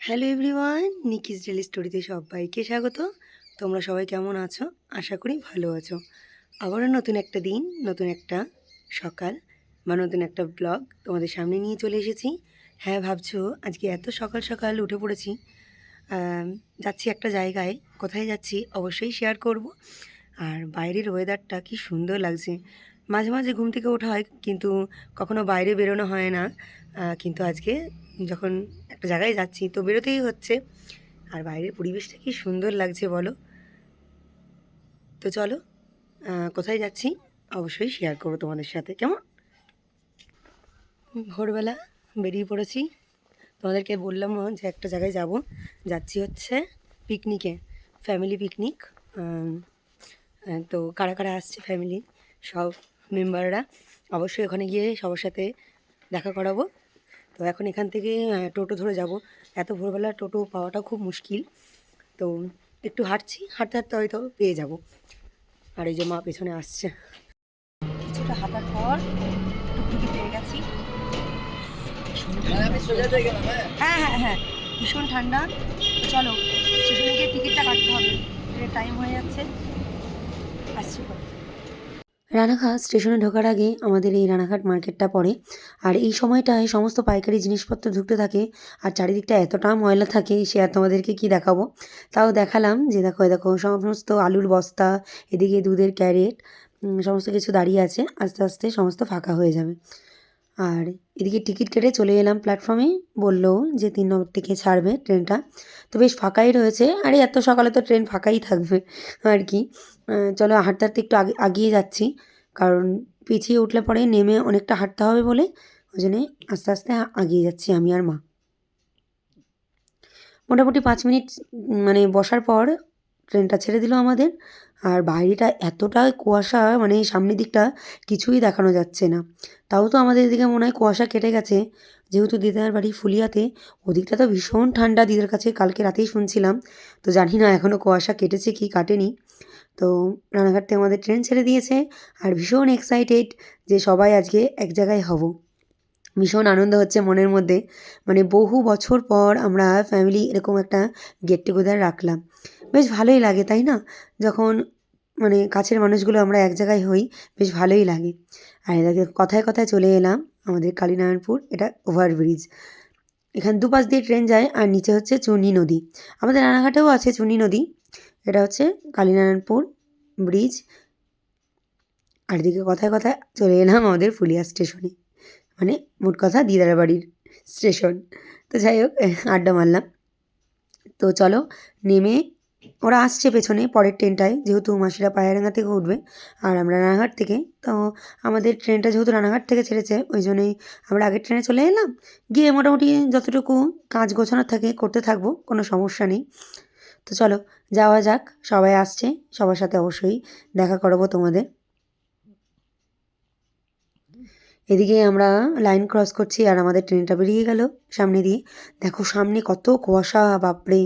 Hello everyone, নিকিস daily স্টোরিতে সবাইকে স্বাগত। তোমরা সবাই কেমন আছো? আশা করি ভালো আছো। আবারও নতুন একটা দিন, নতুন একটা সকাল বা নতুন একটা ব্লগ তোমাদের সামনে নিয়ে চলে এসেছি। হ্যাঁ, ভাবছো আজকে এত সকাল সকাল উঠে পড়েছি। যাচ্ছি একটা জায়গায়, কোথায় যাচ্ছি অবশ্যই শেয়ার করব। আর বাইরের ওয়েদারটা কি সুন্দর লাগছে। মাঝে মাঝে ঘুম থেকে ওঠা হয়, কিন্তু কখনো বাইরে বেরোনো হয় না। কিন্তু আজকে যখন একটা জায়গায় যাচ্ছি তো বেরোতেই হচ্ছে। আর বাইরের পরিবেশটা কি সুন্দর লাগছে বলো। তো চলো, কোথায় যাচ্ছি অবশ্যই শেয়ার করবো তোমাদের সাথে। কেমন? ভোরবেলা বেরিয়ে পড়েছি, তোমাদেরকে বললামও যে একটা জায়গায় যাব। যাচ্ছি হচ্ছে পিকনিকে, ফ্যামিলি পিকনিক। তো কারা কারা আসছে ফ্যামিলি, সব মেম্বাররা অবশ্যই ওখানে গিয়ে সবার সাথে দেখা করাবো। তো এখন এখান থেকে টোটো ধরে যাব। এত ভোরবেলা টোটো পাওয়াটা খুব মুশকিল। তো একটু হাঁটছি, হাঁটতে হাঁটতে হয়তো পেয়ে যাব। আর এই যে মা পেছনে আসছে। কিছুটা হাঁটার পর টুকটুকি পেয়ে গেছি। হ্যাঁ হ্যাঁ হ্যাঁ, ভীষণ ঠান্ডা। তো চলো, স্টেশনে গিয়ে টিকিটটা কাটতে হবে, ট্রেনের টাইম হয়ে যাচ্ছে। আসছি। রানাঘাট স্টেশনে ঢোকার আগে আমাদের এই রানাঘাট মার্কেটটা পড়ে। আর এই সময়টায় সমস্ত পাইকারি জিনিসপত্র ঢুকতে থাকে। আর চারিদিকটা এতটা ময়লা থাকে, সে আর তোমাদেরকে কী দেখাবো। তাও দেখালাম যে দেখো, দেখো সমস্ত আলুর বস্তা, এদিকে দুধের ক্যারেট, সমস্ত কিছু দাঁড়িয়ে আছে। আস্তে আস্তে সমস্ত ফাঁকা হয়ে যাবে। আর এদিকে টিকিট কেটে চলে এলাম প্ল্যাটফর্মে। বললো যে 3 নম্বর থেকে ছাড়বে ট্রেনটা। তো বেশ ফাঁকাই রয়েছে, আর এত সকালে তো ট্রেন ফাঁকাই থাকবে আর কি। চলো হাঁটতে হাঁটতে একটু আগিয়ে যাচ্ছি, কারণ পিছিয়ে উঠলে পরে নেমে অনেকটা হাঁটতে হবে বলে ওই জন্যে আস্তে আস্তে আগিয়ে যাচ্ছি আমি আর মা। মোটামুটি 5 মিনিট মানে বসার পর ট্রেনটা ছেড়ে দিল আমাদের। আর বাইরেটা এতটা কুয়াশা, মানে সামনের দিকটা কিছুই দেখানো যাচ্ছে না। তাও তো আমাদের এদিকে মনে হয় কুয়াশা কেটে গেছে, যেহেতু দিদার বাড়ি ফুলিয়াতে। ওদিকটা তো ভীষণ ঠান্ডা, দিদার কাছে কালকে রাতেই শুনছিলাম। তো জানি না এখনও কুয়াশা কেটেছে কি কাটেনি। তো রানাঘাট থেকে আমাদের ট্রেন ছেড়ে দিয়েছে। আর ভীষণ এক্সাইটেড যে সবাই আজকে এক জায়গায় হব। ভীষণ আনন্দ হচ্ছে মনের মধ্যে। মানে বহু বছর পর আমরা ফ্যামিলি এরকম একটা গেট টুগেদার রাখলাম। বেশ ভালোই লাগে, তাই না? যখন মানে কাছের মানুষগুলো আমরা এক জায়গায় হই, বেশ ভালোই লাগে। আর এদিকে কথায় কথায় চলে এলাম আমাদের কালীনারায়ণপুর। এটা ওভারব্রিজ, এখানে দুপাশ দিয়ে ট্রেন যায়। আর নিচে হচ্ছে চুনি নদী। আমাদের রানাঘাটেও আছে চুনি নদী। এটা হচ্ছে কালীনারায়ণপুর ব্রিজ। আর এদিকে কথায় কথায় চলে এলাম আমাদের ফুলিয়া স্টেশনে, মানে মোট কথা দিদার বাড়ির স্টেশন। তো যাই হোক, আড্ডা মারলাম। তো চলো নেমে, ওরা আসছে পেছনে পরের ট্রেনটায়, যেহেতু মাসিরা পায়রাঙ্গা থেকে উঠবে আর আমরা রানাঘাট থেকে। তো আমাদের ট্রেনটা যেহেতু রানাঘাট থেকে ছেড়েছে, ওই জন্যই আমরা আগের ট্রেনে চলে এলাম। গিয়ে মোটামুটি যতটুকু কাজ গোছানো থাকে করতে থাকবো, কোনো সমস্যা নেই। তো চলো যাওয়া যাক। সবাই আসছে, সবার সাথে অবশ্যই দেখা করাবো তোমাদের। এদিকে আমরা লাইন ক্রস করছি আর আমাদের ট্রেনটা বেরিয়ে গেল সামনে দিয়ে। দেখো সামনে কত কুয়াশা, বাপরে!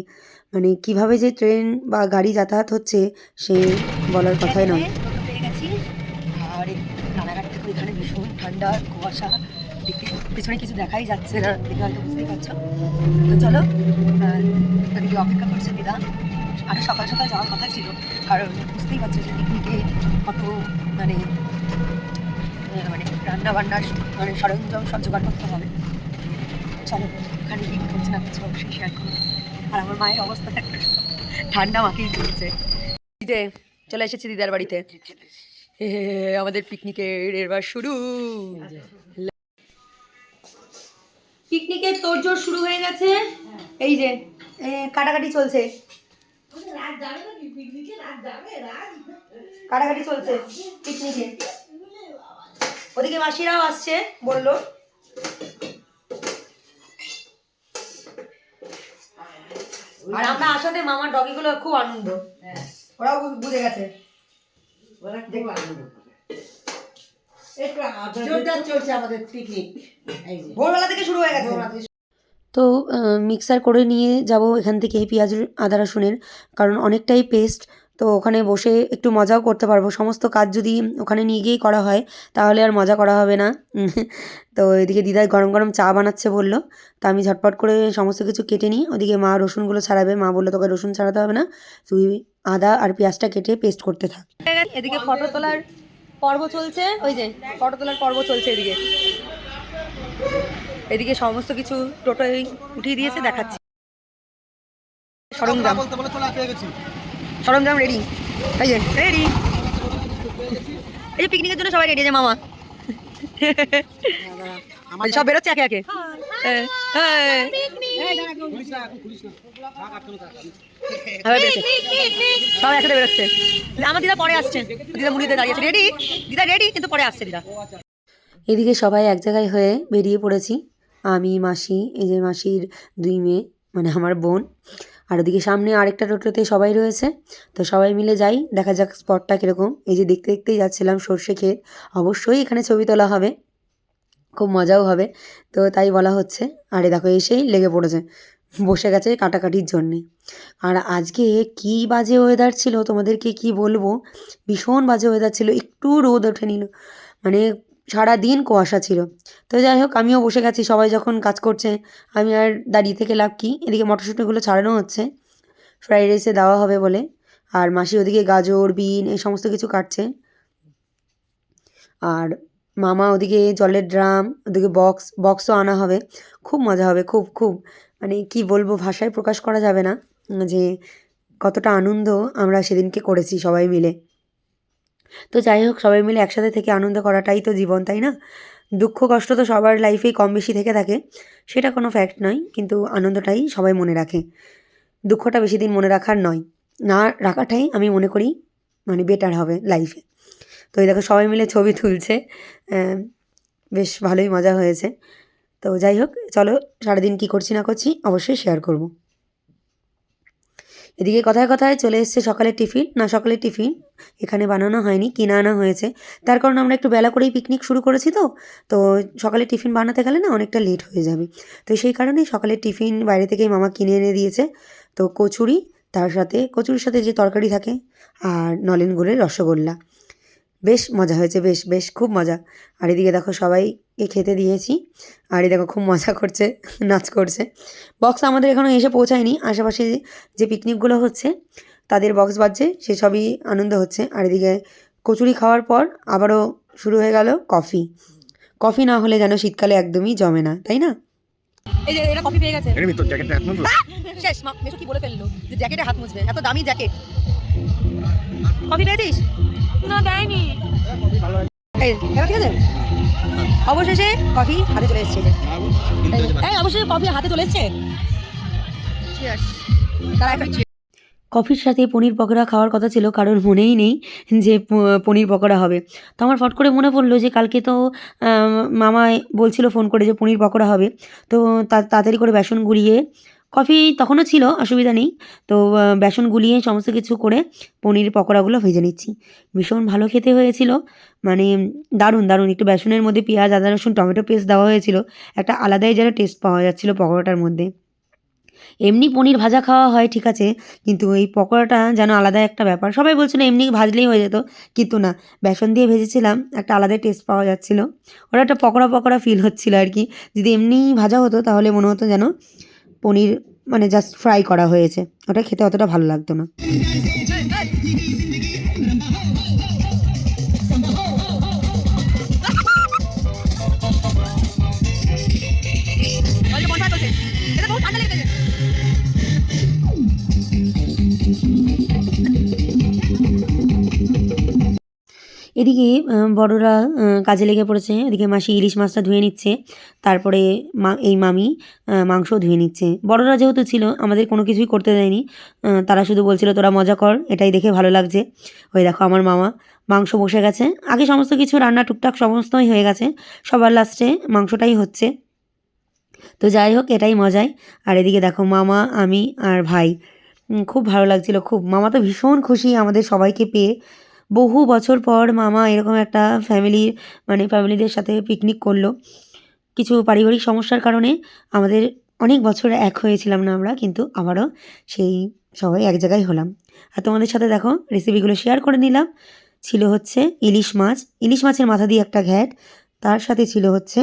মানে কিভাবে যে ট্রেন বা গাড়ি যাতায়াত হচ্ছে সে বলার কথাই নয়। পেয়ে গেছি। আর রানাঘাট থেকে এখানে ভীষণ ঠান্ডা, কুয়াশা, দেখতে পেছনে কিছু দেখাই যাচ্ছে না, দেখে হয়তো বুঝতেই পারছো। তো চলো, ওদিকে অপেক্ষা করছে দিদা। আরও সকাল সকাল যাওয়ার কথা ছিল, কারণ বুঝতেই পারছো যে পিকনিকে কত মানে মানে রান্না বান্নার মানে সরঞ্জাম সব জোগাড় করতে হবে। চলো ওখানে গিয়ে করছে না কিছু অবশ্যই শেয়ার করবো। আর আমার মায়ের অবস্থা ঠান্ডা মাকেই চলছে। দিদে চলে এসেছি দিদার বাড়িতে। আমাদের পিকনিকের এবার শুরু। পিকনিকের তোড়জোড় শুরু হয়ে গেছে। এই যে কাটাকাটি চলছে, কাটাকাটি চলছে পিকনিকে। ওদিকে মাসিরাও আসছে বললো। আর আমরা আসাতে মামার ডগিগুলো খুব আনন্দ, ওরাও বুঝে গেছে। চলছে আমাদের পিকনিক, ভোরবেলা থেকে শুরু হয়ে গেছে। তো মিক্সার করে নিয়ে যাব এখান থেকে পেঁয়াজ আদা রসুনের, কারণ অনেকটাই পেস্ট। তো ওখানে বসে একটু মজাও করতে পারবো। সমস্ত কাজ যদি ওখানে নিয়ে গিয়েই করা হয় তাহলে আর মজা করা হবে না। তো এদিকে দিদা গরম গরম চা বানাচ্ছে বললো, তা আমি ঝটপট করে সমস্ত কিছু কেটে নিই। ওদিকে মা রসুনগুলো ছাড়াবে, মা বললো তোকে রসুন ছাড়াতে হবে না, তুই আদা আর পেঁয়াজটা কেটে পেস্ট করতে থাক। এদিকে ফটো তোলার পর্ব চলছে, ওই যে ফটো তোলার পর্ব চলছে এদিকে। এদিকে সমস্ত কিছু টোটোয় উঠিয়ে দিয়েছে, দেখাচ্ছি। সরঞ্জাম সরঞ্জাম রেডি, এই যে রেডি, এই যে পিকনিকের জন্য সবাই রেডি আছে। মামা সব বেরোচ্ছে একে একে, সব একসাথে বেরোচ্ছে। আমার দিদা পরে আসছে, দিদা মুড়িতে দাঁড়িয়েছে, রেডি দিদা রেডি, কিন্তু পরে আসছে দিদা। এদিকে সবাই এক জায়গায় হয়ে বেরিয়ে পড়েছি, আমি, মাসি, এই যে মাসির 2 মেয়ে মানে আমার বোন, আর ওদিকে সামনে আরেকটা টোটোতে সবাই রয়েছে। তো সবাই মিলে যাই, দেখা যাক স্পটটা কীরকম। এই যে দেখতে দেখতেই যাচ্ছিলাম সর্ষে ক্ষেত, অবশ্যই এখানে ছবি তোলা হবে, খুব মজাও হবে, তো তাই বলা হচ্ছে। আরে দেখো এসেই লেগে পড়েছে, বসে গেছে কাটাকাটির জন্যে। আর আজকে কি বাজে ওয়েদার ছিল, তোমাদেরকে কি বলবো, ভীষণ বাজে ওয়েদার ছিল, একটু রোদ ওঠে নিল, মানে সারাদিন কুয়াশা ছিল। তো যাই হোক আমিও বসে গেছি, সবাই যখন কাজ করছে আমি আর দাঁড়িয়ে থেকে লাভ কি। এদিকে মটরশুঁটিগুলো ছাড়ানো হচ্ছে ফ্রাইড রাইসে দেওয়া হবে বলে, আর মাসি ওদিকে গাজর বিন এই সমস্ত কিছু কাটছে, আর মামা ওদিকে জলের ড্রাম, ওদিকে বক্সও আনা হবে। খুব মজা হবে, খুব খুব, মানে কি বলবো, ভাষায় প্রকাশ করা যাবে না যে কতটা আনন্দ আমরা সেদিনকে করেছি সবাই মিলে। তো যাই হোক সবাই মিলে একসাথে থেকে আনন্দ করাটাই তো জীবন, তাই না? দুঃখ কষ্ট তো সবার লাইফেই কম বেশি থেকে থাকে, সেটা কোনো ফ্যাক্ট নয়, কিন্তু আনন্দটাই সবাই মনে রাখে, দুঃখটা বেশি দিন মনে রাখার নয়, না রাখাটাই আমি মনে করি মানে বেটার হবে লাইফে। তো এই দেখো সবাই মিলে ছবি তুলছে, বেশ ভালোই মজা হয়েছে। তো যাই হোক চলো, সারাদিন কী করছি না করছি অবশ্যই শেয়ার করব। এদিকে কথায় কথায় চলে এসছে সকালের টিফিন। না, সকালের টিফিন এখানে বানানো হয়নি, কিনে আনা হয়েছে, তার কারণ আমরা একটু বেলা করেই পিকনিক শুরু করেছি, তো সকালে টিফিন বানাতে গেলে না অনেকটা লেট হয়ে যাবে, তো সেই কারণেই সকালের টিফিন বাইরে থেকেই মামা কিনে এনে দিয়েছে। তো কচুরি, তার সাথে কচুরির সাথে যে তরকারি থাকে, আর নলেন গুড়ের রসগোল্লা, বেশ মজা হয়েছে, বেশ বেশ খুব মজা। আর এদিকে দেখো সবাইকে খেতে দিয়েছি, আর এই দেখো খুব মজা করছে, নাচ করছে। বক্স আমাদের এখনও এসে পৌঁছায়নি, আশেপাশে যে পিকনিকগুলো হচ্ছে তাদের বক্স বাজছে, সেসবই আনন্দ হচ্ছে। আর এদিকে কচুরি খাওয়ার পর আবারও শুরু হয়ে গেল কফি। কফি না হলে যেন শীতকালে একদমই জমে না, তাই না? এই যে এটা কফি পেয়ে গেছে, তোর জ্যাকেটে হাত মুছবো শেষ, মেশো কি বলে ফেললো যে জ্যাকেটে হাত মুছবে, এত দামি জ্যাকেট। কফি পেয়েছিস? না দেয়নি। এই এবার ঠিক আছে, অবশেষে কফি হাতে চলে এসছে, এই অবশেষে কফি হাতে চলে এসছে। কফির সাথে পনির পকোড়া খাওয়ার কথা ছিল, কারোর মনেই নেই যে পনির পকোড়া হবে। তো আমার ফট করে মনে পড়লো যে কালকে তো মামা বলছিল ফোন করে যে পনির পকোড়া হবে, তো তাড়াতাড়ি করে বেসন গুলিয়ে, কফি তখনও ছিল অসুবিধা নেই, তো বেসন গুলিয়ে সমস্ত কিছু করে পনির পকোড়াগুলো ভেজে নিচ্ছি। ভীষণ ভালো খেতে হয়েছিল, মানে দারুণ দারুণ। একটু বেসনের মধ্যে পেঁয়াজ আদা রসুন টমেটো পেস্ট দেওয়া হয়েছিল, একটা আলাদাই যেন টেস্ট পাওয়া যাচ্ছিলো পকোড়াটার মধ্যে। এমনি পনির ভাজা খাওয়া হয় ঠিক আছে, কিন্তু এই পকোড়াটা যেন আলাদা একটা ব্যাপার। সবাই বলছিল এমনি ভাজলেই হয়ে যেত, কিন্তু না, বেসন দিয়ে ভেজেছিলাম, একটা আলাদাই টেস্ট পাওয়া যাচ্ছিলো, ওটা একটা পকোড়া পকোড়া ফিল হচ্ছিলো আর কি। যদি এমনি ভাজা হতো তাহলে মনে হতো যেন পনির মানে জাস্ট ফ্রাই করা হয়েছে, ওটা খেতে অতটা ভালো লাগতো না। এদিকে বড়রা কাজে লেগে পড়েছে, এদিকে মাসি ইলিশ মাছটা ধুয়ে নিচ্ছে, তারপরে এই মামি মাংস ধুয়ে নিচ্ছে। বড়রা যেহেতু ছিল আমাদের কোনো কিছুই করতে দেয়নি, তারা শুধু বলছিল তোরা মজা কর, এটাই দেখে ভালো লাগছে। ওই দেখো আমার মামা মাংস বসে গেছে, আগে সমস্ত কিছু রান্না টুকটাক সমস্তই হয়ে গেছে, সবার লাস্টে মাংসটাই হচ্ছে। তো যাই হোক এটাই মজাই। আর এদিকে দেখো মামা, আমি আর ভাই, খুব ভালো লাগছিল, খুব। মামা তো ভীষণ খুশি আমাদের সবাইকে পেয়ে, বহু বছর পর মামা এরকম একটা ফ্যামিলিদের সাথে পিকনিক করলো। কিছু পারিবারিক সমস্যার কারণে আমাদের অনেক বছর এক হয়েছিলাম না আমরা, কিন্তু আবারও সেই সবাই এক জায়গায় হলাম। আর তোমাদের সাথে দেখো রেসিপিগুলো শেয়ার করে নিলাম। ছিল হচ্ছে ইলিশ মাছ, ইলিশ মাছের মাথা দিয়ে একটা ঘ্যাট, তার সাথে ছিল হচ্ছে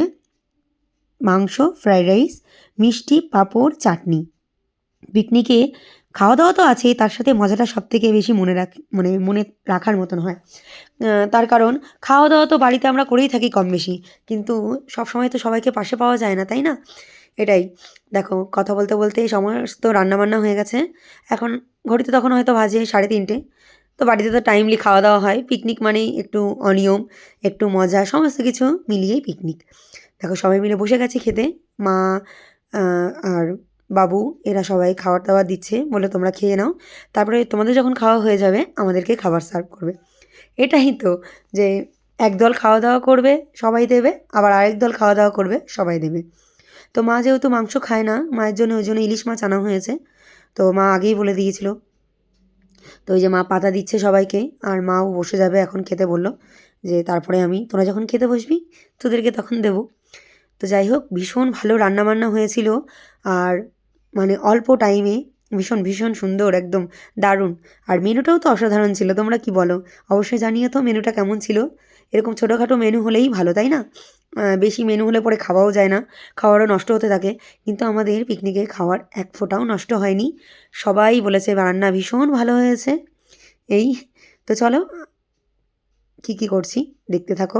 মাংস, ফ্রাইড রাইস, মিষ্টি, পাঁপড়, চাটনি। পিকনিকে খাওয়া দাওয়া তো আছেই, তার সাথে মজাটা সবথেকে বেশি মনে রাখার মতন হয়। তার কারণ খাওয়া দাওয়া তো বাড়িতে আমরা করেই থাকি কম বেশি, কিন্তু সবসময় তো সবাইকে পাশে পাওয়া যায় না, তাই না? এটাই। দেখো কথা বলতে বলতে সমস্ত রান্নাবান্না হয়ে গেছে। এখন ঘড়িতে তখন হয়তো বাজে 3:30। তো বাড়িতে তো টাইমলি খাওয়া দাওয়া হয়। পিকনিক মানেই একটু অনিয়ম, একটু মজা, সমস্ত কিছু মিলিয়েই পিকনিক। দেখো সবাই মিলে বসে গেছি খেতে। মা আর বাবু এরা সবাই খাবার দাবার দিচ্ছে, বলে তোমরা খেয়ে নাও, তারপরে তোমাদের যখন খাওয়া হয়ে যাবে আমাদেরকে খাবার সার্ভ করবে। এটাই তো, যে একদল খাওয়া দাওয়া করবে সবাই দেবে, আবার আরেক দল খাওয়া দাওয়া করবে সবাই দেবে। তো মা যেহেতু মাংস খায় না, মায়ের জন্য ওই জন্য ইলিশ মাছ আনা হয়েছে। তো মা আগেই বলে দিয়েছিল। তো ওই যে মা পাতা দিচ্ছে সবাইকে, আর মাও বসে যাবে এখন খেতে বলল, যে তারপরে তোরা যখন খেতে বসবি তোদেরকে তখন দেবো। তো যাই হোক, ভীষণ ভালো রান্নাবান্না হয়েছিল। আর মানে অল্প টাইমে ভীষণ ভীষণ সুন্দর, একদম দারুণ। আর মেনুটাও তো অসাধারণ ছিল, তোমরা কি বলো? অবশ্যই জানিয়ে তো মেনুটা কেমন ছিল। এরকম ছোটোখাটো মেনু হলেই ভালো, তাই না? বেশি মেনু হলে পরে খাওয়াও যায় না, খাওয়ারও নষ্ট হতে থাকে। কিন্তু আমাদের পিকনিকে খাওয়ার এক ফোঁটাও নষ্ট হয়নি। সবাই বলেছে রান্না ভীষণ ভালো হয়েছে। এই তো চলো কী কী করছি দেখতে থাকো।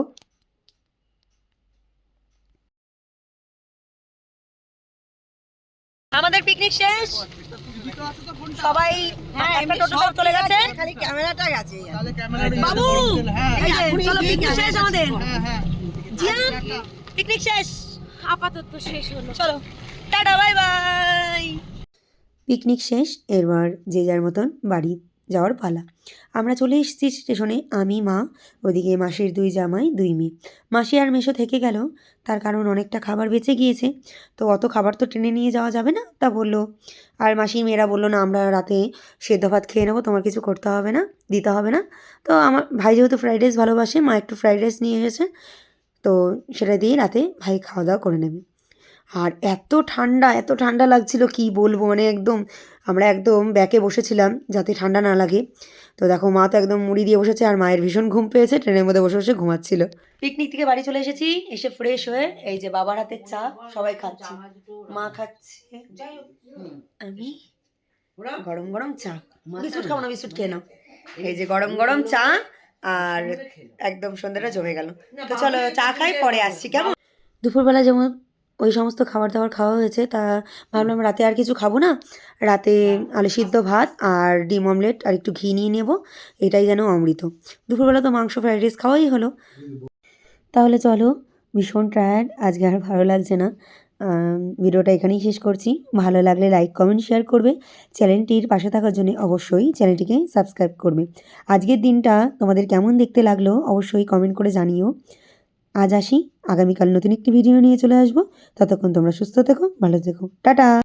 আমাদের পিকনিক শেষ, সবাই একটা টোটো চলে গেছে, খালি ক্যামেরাটা গেছে। বাবু এই যে চলো পিকনিক শেষ আমাদের। জিয়ান পিকনিক শেষ, আপাতত শেষ হলো, চলো টাটা বাই বাই। পিকনিক শেষ, এবার যে যার মতন বাড়ি যাওয়ার পালা। আমরা চলে এসেছি স্টেশনে, আমি, মা, ওদিকে মাসির 2 জামাই 2 মেয়ে। মাসি আর মেসো থেকে গেল, তার কারণ অনেকটা খাবার বেঁচে গিয়েছে। তো অত খাবার তো টেনে নিয়ে যাওয়া যাবে না, তা বললো। আর মাসির মেয়েরা বললো না আমরা রাতে সেদ্ধ ভাত খেয়ে নেবো, তোমার কিছু করতে হবে না, দিতে হবে না। তো আমার ভাই যেহেতু ফ্রাইড রাইস ভালোবাসে, মা একটু ফ্রাইড রাইস নিয়ে এসেছে, তো সেটা দিয়েই রাতে ভাই খাওয়া দাওয়া করে নেবে। আর এত ঠান্ডা লাগছিল কি বলবো, মানে একদম আমরা একদম ব্যাকে বসেছিলাম যাতে ঠান্ডা না লাগে। তো দেখো মা তো একদম মুড়ি দিয়ে বসেছে, আর মায়ের ভীষণ ঘুম পেয়েছে, ট্রেনের মধ্যে বসে বসে ঘুমাচ্ছিল। পিকনিক থেকে বাড়ি চলে এসেছি, এসে ফ্রেশ হয়ে এই যে বাবার হাতের চা সবাই খাচ্ছি। মা খাচ্ছে, আমি গরম গরম চা, বিস্কুট খাবো না, বিস্কুট খেয়ে নাও। এই যে গরম গরম চা, আর একদম সন্ধ্যাটা জমে গেল। তো চলো চা খাই, পরে আসছি কেমন। দুপুরবেলা যেমন ওই সমস্ত খাবার দাবার খাওয়া হয়েছে, তা ভাবলাম রাতে আর কিছু খাবো না, রাতে আলু সিদ্ধ ভাত আর ডিম অমলেট আর একটু ঘি নিয়ে নেব, এটাই যেন অমৃত। দুপুরবেলা তো মাংস ফ্রাইড রাইস খাওয়াই হলো। তাহলে চলো, ভীষণ টায়ার্ড আজকে, আর ভালো লাগছে না। ভিডিওটা এখানেই শেষ করছি। ভালো লাগলে লাইক কমেন্ট শেয়ার করবে, চ্যানেলটির পাশে থাকার জন্য অবশ্যই চ্যানেলটিকে সাবস্ক্রাইব করবে। আজকের দিনটা তোমাদের কেমন দেখতে লাগলো অবশ্যই কমেন্ট করে জানিও। আজ আসি, আগামীকাল নতুন একটি ভিডিও নিয়ে চলে আসবো। ততক্ষণ তোমরা সুস্থ থেকো, ভালো থেকো, টাটা।